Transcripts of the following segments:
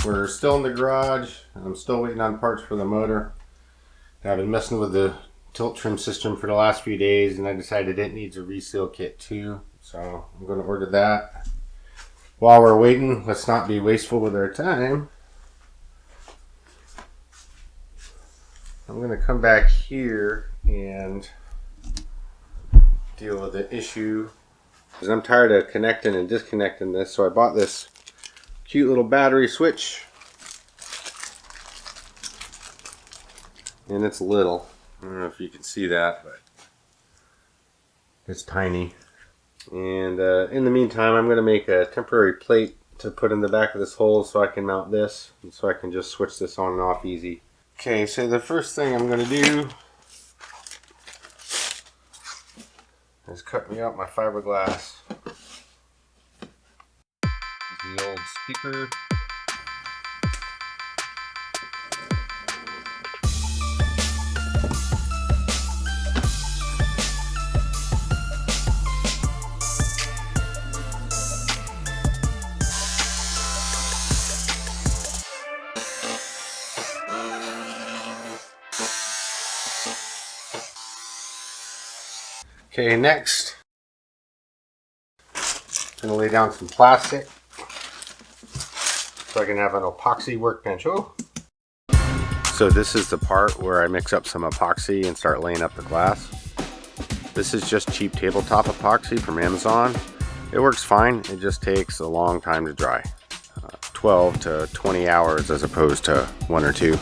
We're still in the garage, and I'm still waiting on parts for the motor. I've been messing with the tilt trim system for the last few days, and I decided it needs a reseal kit too, so I'm going to order that. While we're waiting, let's not be wasteful with our time. I'm going to come back here and deal with the issue, because I'm tired of connecting and disconnecting this. So I bought this cute little battery switch, and it's little. I don't know if you can see that, but it's tiny. And in the meantime, I'm going to make a temporary plate to put in the back of this hole so I can mount this, and so I can just switch this on and off easy. Okay, so the first thing I'm going to do is cut me out my fiberglass. The old speaker. Okay, next, I'm going to lay down some plastic so I can have an epoxy workbench. Oh. So this is the part where I mix up some epoxy and start laying up the glass. This is just cheap tabletop epoxy from Amazon. It works fine, it just takes a long time to dry. 12 to 20 hours as opposed to 1 or 2.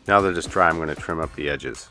Now that it's dry, I'm going to trim up the edges.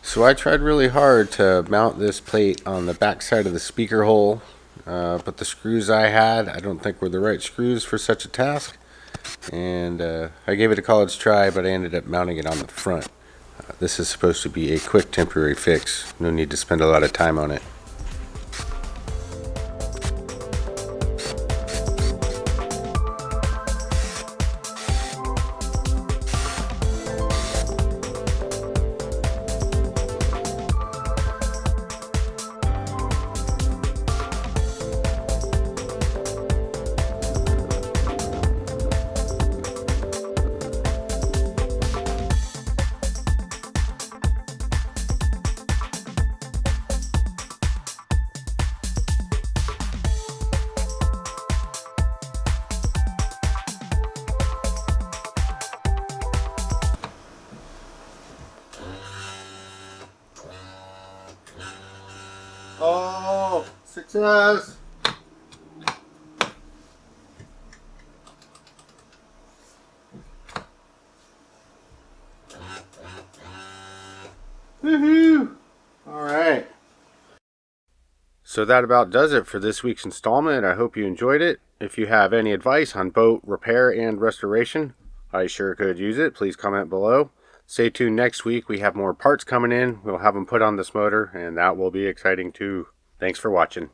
So I tried really hard to mount this plate on the back side of the speaker hole, but the screws I had I don't think were the right screws for such a task, and I gave it a college try, but I ended up mounting it on the front. This is supposed to be a quick temporary fix, no need to spend a lot of time on it. Oh, success! Woohoo! Alright. So that about does it for this week's installment. I hope you enjoyed it. If you have any advice on boat repair and restoration, I sure could use it. Please comment below. Stay tuned next week. We have more parts coming in. We'll have them put on this motor, and that will be exciting too. Thanks for watching.